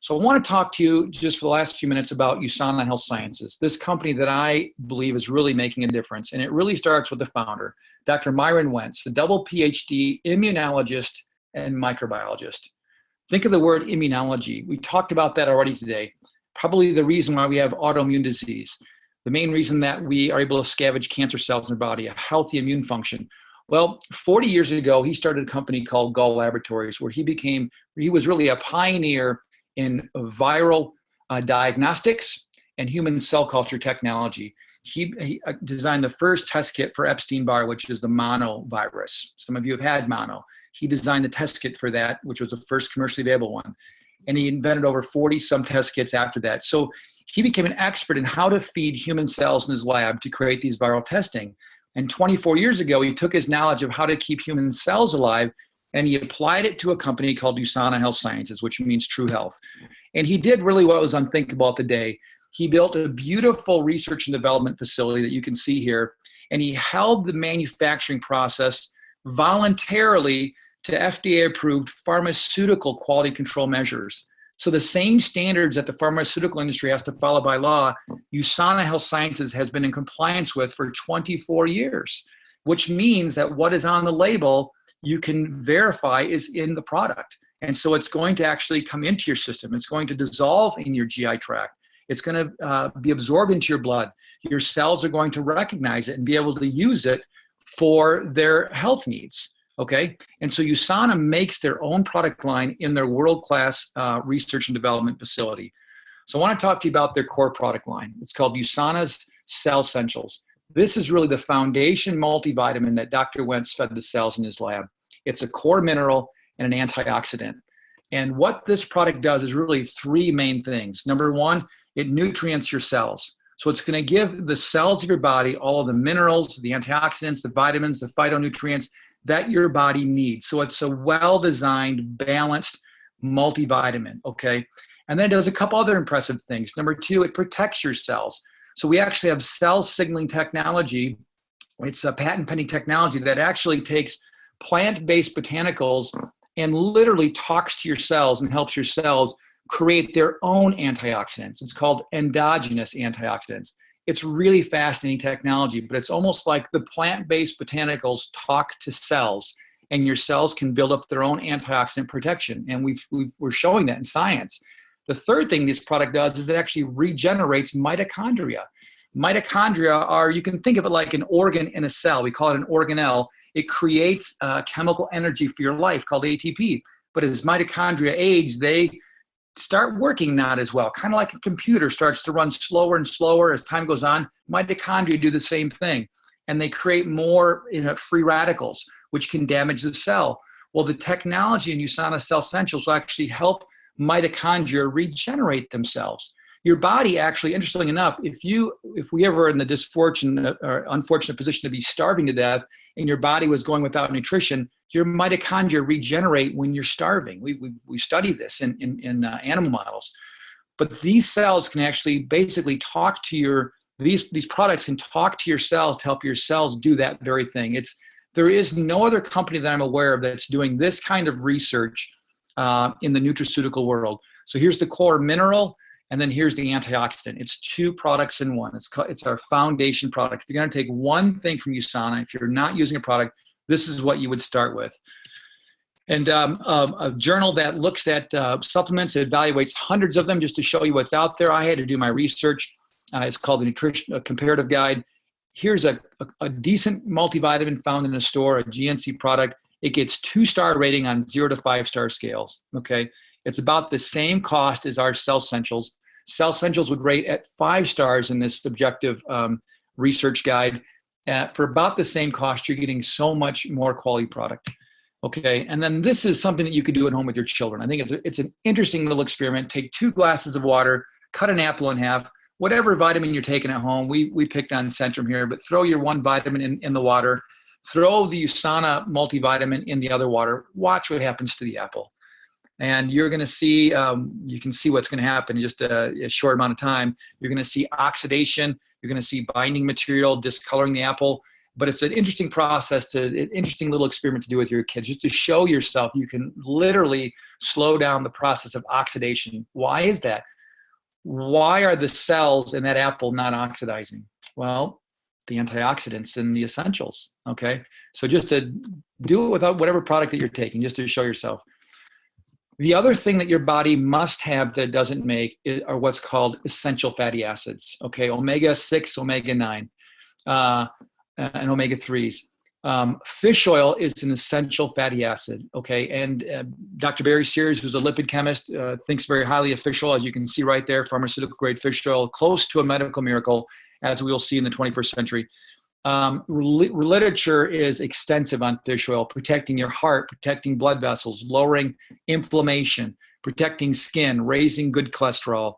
So I want to talk to you just for the last few minutes about Usana Health Sciences, this company that I believe is really making a difference. And it really starts with the founder, Dr. Myron Wentz, a double PhD immunologist and microbiologist. Think of the word immunology. We talked about that already today. Probably the reason why we have autoimmune disease, the main reason that we are able to scavenge cancer cells in our body, a healthy immune function. Well, 40 years ago, he started a company called Gall Laboratories, where he was really a pioneer in viral diagnostics and human cell culture technology. He designed the first test kit for Epstein-Barr, which is the mono virus. Some of you have had mono. He designed the test kit for that, which was the first commercially available one. And he invented over 40 some test kits after that. So he became an expert in how to feed human cells in his lab to create these viral testing. And 24 years ago, he took his knowledge of how to keep human cells alive and he applied it to a company called Usana Health Sciences, which means true health. And he did really what was unthinkable at the day. He built a beautiful research and development facility that you can see here, and he held the manufacturing process voluntarily to FDA-approved pharmaceutical quality control measures. So the same standards that the pharmaceutical industry has to follow by law, Usana Health Sciences has been in compliance with for 24 years, which means that what is on the label you can verify is in the product. And so it's going to actually come into your system. It's going to dissolve in your GI tract. It's going to be absorbed into your blood. Your cells are going to recognize it and be able to use it for their health needs. Okay, and so Usana makes their own product line in their world-class research and development facility. So I want to talk to you about their core product line. It's called Usana's Cell Essentials. This is really the foundation multivitamin that Dr. Wentz fed the cells in his lab. It's a core mineral and an antioxidant. And what this product does is really three main things. Number one, it nutrients your cells. So it's going to give the cells of your body all of the minerals, the antioxidants, the vitamins, the phytonutrients that your body needs. So it's a well-designed, balanced multivitamin, okay? And then it does a couple other impressive things. Number two, it protects your cells. So we actually have cell signaling technology. It's a patent-pending technology that actually takes plant-based botanicals and literally talks to your cells and helps your cells create their own antioxidants. It's called endogenous antioxidants. It's really fascinating technology, but it's almost like the plant-based botanicals talk to cells, and your cells can build up their own antioxidant protection. And we're showing that in science. The third thing this product does is it actually regenerates mitochondria. Mitochondria are, you can think of it like an organ in a cell. We call it an organelle. It creates chemical energy for your life called ATP. But as mitochondria age, they start working not as well. Kind of like a computer starts to run slower and slower as time goes on. Mitochondria do the same thing. And they create more free radicals, which can damage the cell. Well, the technology in Usana Cell Essentials will actually help mitochondria regenerate themselves. Your body actually, interestingly enough, if we ever in the disfortunate or unfortunate position to be starving to death and your body was going without nutrition, your mitochondria regenerate when you're starving. We study this in animal models. But these cells can actually basically talk to these products can talk to your cells to help your cells do that very thing. There is no other company that I'm aware of that's doing this kind of research in the nutraceutical world. So here's the core mineral, and then here's the antioxidant. It's two products in one. It's our foundation product. If you're going to take one thing from Usana, if you're not using a product, this is what you would start with. And a journal that looks at supplements, it evaluates hundreds of them just to show you what's out there. I had to do my research. It's called the Nutrition Comparative Guide. Here's a decent multivitamin found in a store, a GNC product. It gets 2-star rating on 0 to 5-star scales, okay? It's about the same cost as our Cell Essentials. Cell Essentials would rate at 5 stars in this objective research guide. For about the same cost, you're getting so much more quality product, okay? And then this is something that you could do at home with your children. I think it's an interesting little experiment. Take 2 glasses of water, cut an apple in half, whatever vitamin you're taking at home. We picked on Centrum here, but throw your one vitamin in the water. Throw the Usana multivitamin in the other water. Watch what happens to the apple. And you're going to see, you can see what's going to happen in just a short amount of time. You're going to see oxidation. You're going to see binding material discoloring the apple. but it's an interesting process an interesting little experiment to do with your kids, just to show yourself you can literally slow down the process of oxidation. Why is that? Why are the cells in that apple not oxidizing? Well, the antioxidants and the essentials, okay? So just to do it without whatever product that you're taking, just to show yourself. The other thing that your body must have that it doesn't make are what's called essential fatty acids, okay? Omega-6, omega-9, and omega-3s. Fish oil is an essential fatty acid, okay? And Dr. Barry Sears, who's a lipid chemist, thinks very highly of fish oil, as you can see right there, pharmaceutical grade fish oil, close to a medical miracle, as we will see in the 21st century. Literature is extensive on fish oil, protecting your heart, protecting blood vessels, lowering inflammation, protecting skin, raising good cholesterol,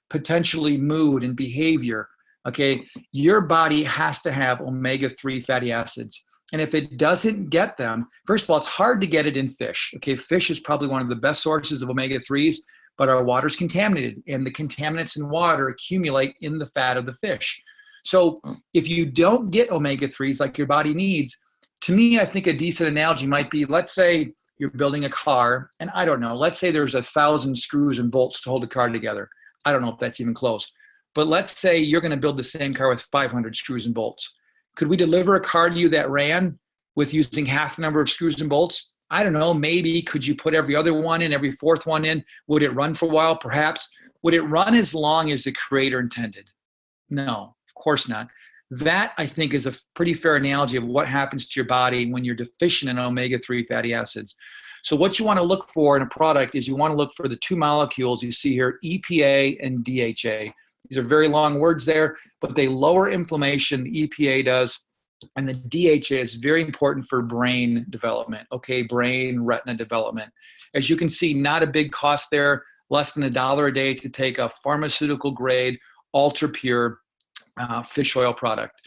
potentially mood and behavior. Okay, your body has to have omega-3 fatty acids. And if it doesn't get them, first of all, it's hard to get it in fish. Okay, fish is probably one of the best sources of omega-3s, but our water's contaminated, and the contaminants in water accumulate in the fat of the fish. So if you don't get omega-3s like your body needs, to me, I think a decent analogy might be, let's say you're building a car, and I don't know, let's say there's 1,000 screws and bolts to hold the car together. I don't know if that's even close. But let's say you're going to build the same car with 500 screws and bolts. Could we deliver a car to you that ran with using half the number of screws and bolts? I don't know, maybe. Could you put every other one in, every fourth one in? Would it run for a while? Perhaps. Would it run as long as the creator intended? No. Of course not. That, I think, is a pretty fair analogy of what happens to your body when you're deficient in omega-3 fatty acids. So what you want to look for in a product is you want to look for the two molecules you see here, EPA and DHA. These are very long words there, but they lower inflammation, the EPA does, and the DHA is very important for brain development, okay, brain retina development. As you can see, not a big cost there, less than $1 a day to take a pharmaceutical grade, ultra pure fish oil product.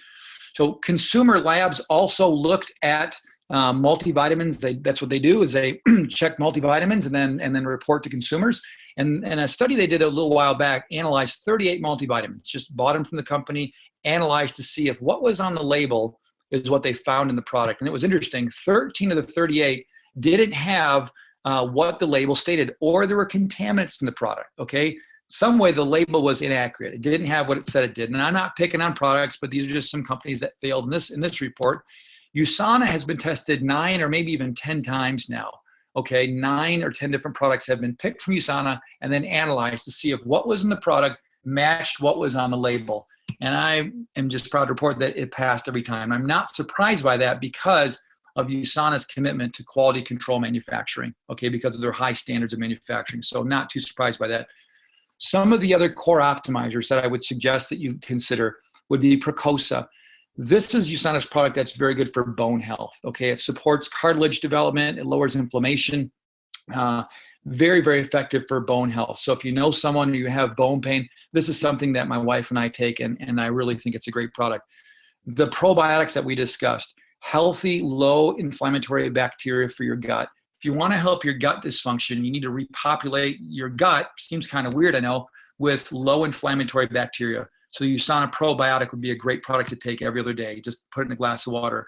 So consumer labs also looked at multivitamins. That's what they do, is they check multivitamins and then report to consumers. And a study they did a little while back analyzed 38 multivitamins, just bought them from the company, analyzed to see if what was on the label is what they found in the product. And it was interesting, 13 of the 38 didn't have what the label stated, or there were contaminants in the product, okay? Some way the label was inaccurate. It didn't have what it said it did. And I'm not picking on products, but these are just some companies that failed in this report. Usana has been tested 9 or maybe even 10 times now. Okay, 9 or 10 different products have been picked from Usana and then analyzed to see if what was in the product matched what was on the label. And I am just proud to report that it passed every time. I'm not surprised by that because of Usana's commitment to quality control manufacturing, okay, because of their high standards of manufacturing. So not too surprised by that. Some of the other core optimizers that I would suggest that you consider would be Precosa. This is Usana's product that's very good for bone health. Okay, it supports cartilage development, it lowers inflammation. Very, very effective for bone health. So if you know someone who have bone pain, this is something that my wife and I take, and I really think it's a great product. The probiotics that we discussed, healthy, low inflammatory bacteria for your gut. If you want to help your gut dysfunction, you need to repopulate your gut. Seems kind of weird, I know, with low inflammatory bacteria. So the Usana probiotic would be a great product to take every other day. Just put it in a glass of water.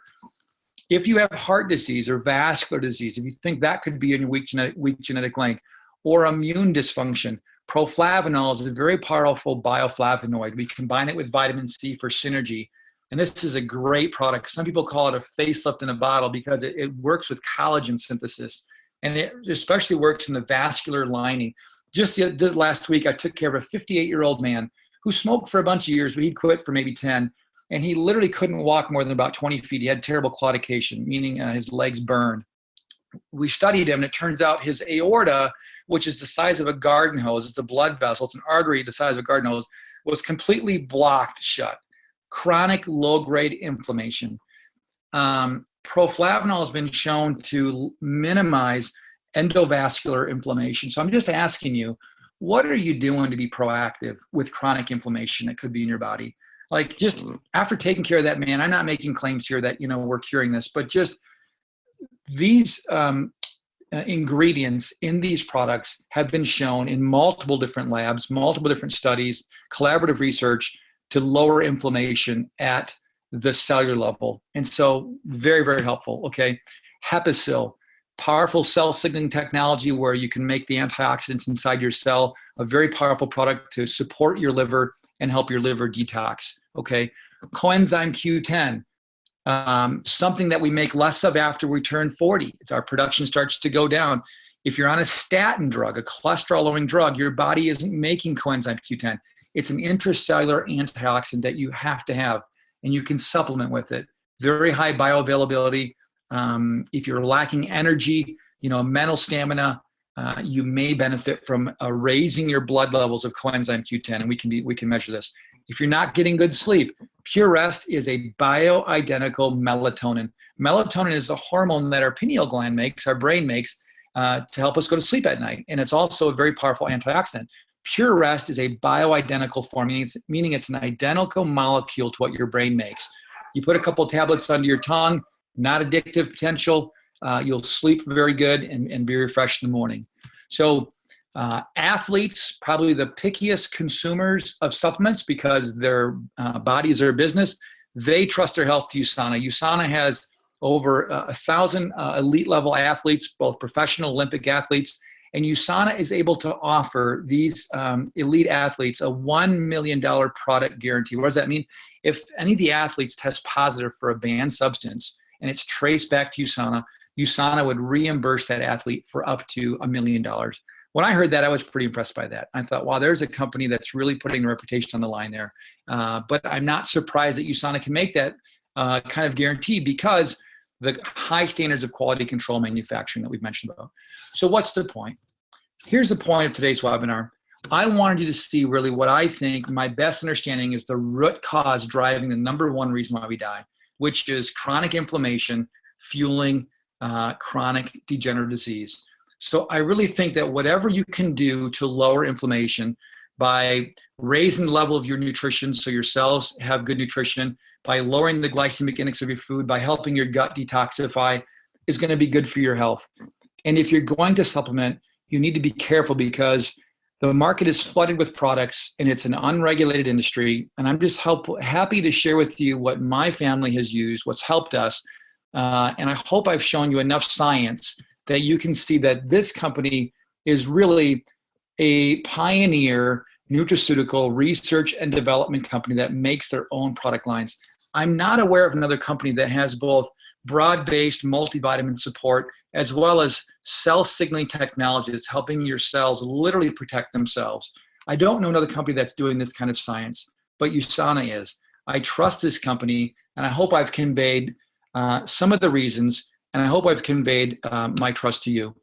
If you have heart disease or vascular disease, if you think that could be in your weak genetic link, or immune dysfunction, proflavanol is a very powerful bioflavonoid. We combine it with vitamin C for synergy. And this is a great product. Some people call it a facelift in a bottle because it works with collagen synthesis. And it especially works in the vascular lining. Just last week, I took care of a 58-year-old man who smoked for a bunch of years, but he quit for maybe 10. And he literally couldn't walk more than about 20 feet. He had terrible claudication, meaning his legs burned. We studied him, and it turns out his aorta, which is the size of a garden hose, it's a blood vessel, it's an artery the size of a garden hose, was completely blocked shut. Chronic low-grade inflammation. Proflavanol has been shown to minimize endovascular inflammation. So I'm just asking you, what are you doing to be proactive with chronic inflammation that could be in your body? Like, just after taking care of that man, I'm not making claims here that, we're curing this, but just these ingredients in these products have been shown in multiple different labs, multiple different studies, collaborative research to lower inflammation at the cellular level. And so very, very helpful, okay? Hepasil, powerful cell signaling technology where you can make the antioxidants inside your cell a very powerful product to support your liver and help your liver detox, okay? Coenzyme Q10, something that we make less of after we turn 40. Our production starts to go down. If you're on a statin drug, a cholesterol-lowering drug, your body isn't making coenzyme Q10. It's an intracellular antioxidant that you have to have, and you can supplement with it. Very high bioavailability. If you're lacking energy, mental stamina, you may benefit from raising your blood levels of coenzyme Q10, and we can measure this. If you're not getting good sleep, Pure Rest is a bioidentical melatonin. Melatonin is a hormone that our pineal gland makes, our brain makes, to help us go to sleep at night. And it's also a very powerful antioxidant. Pure Rest is a bioidentical form, meaning it's an identical molecule to what your brain makes. You put a couple of tablets under your tongue, not addictive potential. You'll sleep very good and be refreshed in the morning. So athletes, probably the pickiest consumers of supplements because their bodies are a business, they trust their health to Usana. Usana has over 1,000 elite level athletes, both professional Olympic athletes, and Usana is able to offer these elite athletes a $1 million product guarantee. What does that mean? If any of the athletes test positive for a banned substance and it's traced back to Usana, Usana would reimburse that athlete for up to $1 million. When I heard that, I was pretty impressed by that. I thought, wow, there's a company that's really putting their reputation on the line there. But I'm not surprised that Usana can make that kind of guarantee because the high standards of quality control manufacturing that we've mentioned about. So what's the point? Here's the point of today's webinar. I wanted you to see really what I think my best understanding is the root cause driving the #1 reason why we die, which is chronic inflammation fueling chronic degenerative disease. So I really think that whatever you can do to lower inflammation by raising the level of your nutrition so your cells have good nutrition, by lowering the glycemic index of your food, by helping your gut detoxify, is going to be good for your health. And if you're going to supplement, you need to be careful because the market is flooded with products and it's an unregulated industry. And I'm just happy to share with you what my family has used, what's helped us. And I hope I've shown you enough science that you can see that this company is really a pioneer nutraceutical research and development company that makes their own product lines. I'm not aware of another company that has both broad-based multivitamin support as well as cell signaling technology that's helping your cells literally protect themselves. I don't know another company that's doing this kind of science, but Usana is. I trust this company, and I hope I've conveyed some of the reasons, and I hope I've conveyed my trust to you.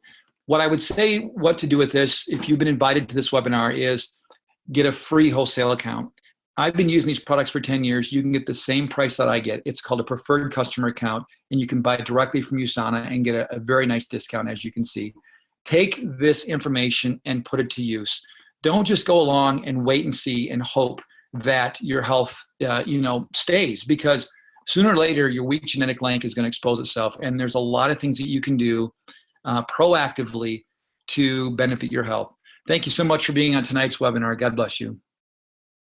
What I would say what to do with this, if you've been invited to this webinar, is get a free wholesale account. I've been using these products for 10 years. You can get the same price that I get. It's called a preferred customer account, and you can buy it directly from Usana and get a very nice discount, as you can see. Take this information and put it to use. Don't just go along and wait and see and hope that your health stays, because sooner or later, your weak genetic link is going to expose itself, and there's a lot of things that you can do proactively to benefit your health. Thank you so much for being on tonight's webinar. God bless you.